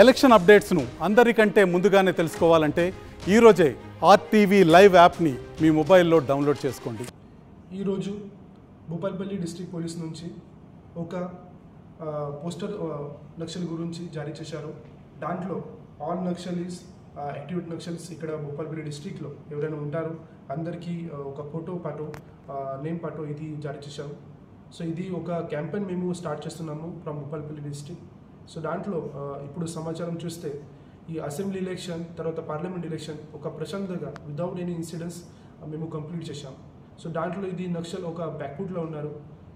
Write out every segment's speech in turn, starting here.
Election అప్డేట్స్ను అందరికంటే ముందుగానే తెలుసుకోవాలంటే ఈరోజే ఆర్టీవీ లైవ్ యాప్ని మీ మొబైల్లో డౌన్లోడ్ చేసుకోండి. ఈరోజు భూపాల్పల్లి డిస్ట్రిక్ట్ పోలీస్ నుంచి ఒక పోస్టర్ నక్సల్ గురించి జారీ చేశారు. దాంట్లో ఆల్ నక్సలీస్ యాక్టివేట్ నక్సల్స్ ఇక్కడ భూపాల్పల్లి డిస్ట్రిక్ట్లో ఎవరైనా ఉంటారు అందరికీ ఒక ఫోటో పాటు నేమ్ పాటు ఇది జారీ చేశారు. సో ఇది ఒక క్యాంపెయిన్ మేము స్టార్ట్ చేస్తున్నాము ఫ్రమ్ భూపాల్పల్లి డిస్ట్రిక్ట్. సో దాంట్లో ఇప్పుడు సమాచారం చూస్తే ఈ అసెంబ్లీ ఎలక్షన్ తర్వాత పార్లమెంట్ ఎలక్షన్ ఒక ప్రశాంతంగా వితౌట్ ఎనీ ఇన్సిడెంట్స్ మేము కంప్లీట్ చేశాం. సో దాంట్లో ఇది నక్సల్ ఒక బ్యాక్ఫుట్లో ఉన్నారు.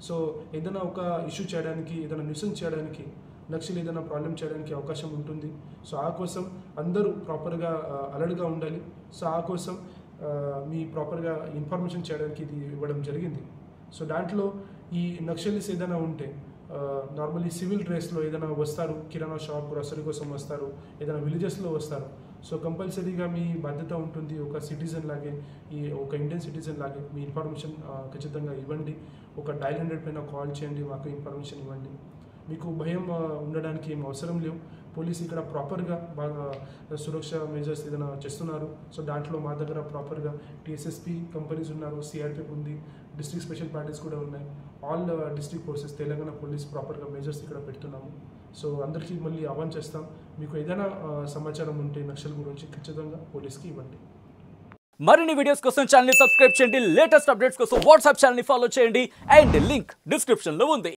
సో ఏదైనా ఒక ఇష్యూ చేయడానికి ఏదైనా న్యూసెన్స్ చేయడానికి నక్సల్ ఏదైనా ప్రాబ్లం చేయడానికి అవకాశం ఉంటుంది. సో ఆ కోసం అందరూ ప్రాపర్గా అలర్ట్గా ఉండాలి. సో ఆ కోసం మీ ప్రాపర్గా ఇన్ఫర్మేషన్ చేయడానికి ఇది ఇవ్వడం జరిగింది. సో దాంట్లో ఈ నక్సలీస్ ఏదైనా ఉంటే నార్మల్లీ సివిల్ డ్రెస్లో ఏదైనా వస్తారు, కిరాణా షాప్ గ్రోసరీ కోసం వస్తారు, ఏదైనా విలేజెస్లో వస్తారు. సో కంపల్సరీగా మీ బాధ్యత ఉంటుంది ఒక సిటిజన్ లాగే, ఒక ఇండియన్ సిటిజన్ లాగే మీ ఇన్ఫర్మేషన్ ఖచ్చితంగా ఇవ్వండి. ఒక డయల్ 100 పైన కాల్ చేయండి, మాకు ఇన్ఫర్మేషన్ ఇవ్వండి. మీకు భయం ఉండడానికి ఏం అవసరం లేవు. పోలీస్ ఇక్కడ ప్రాపర్గా బాగా సురక్ష మెజర్స్ ఏదైనా చేస్తున్నారు. సో దాంట్లో మా దగ్గర ప్రాపర్గా టీఎస్ఎస్పీ కంపెనీస్ ఉన్నారు, సిఆర్పిఎఫ్ ఉంది, డిస్ట్రిక్ట్ స్పెషల్ పార్టీస్ కూడా ఉన్నాయి. All district forces Telangana police ప్రాపర్గా మెజర్స్ ఇక్కడ పెడుతున్నాము. సో అందరికీ మళ్ళీ ఆహ్వాన్ చేస్తాం. మీకు ఏదైనా సమాచారం ఉంటే నక్సల్ గురించి ఖచ్చితంగా పోలీస్కి ఇవ్వండి. మరిన్ని వీడియోస్ కోసం ఛానల్ ని సబ్స్క్రైబ్ చేయండి. లేటెస్ట్ అప్డేట్స్ కోసం వాట్సాప్ ఛానల్ ని ఫాలో చేయండి. అండ్ లింక్ డిస్క్రిప్షన్ లో ఉంది.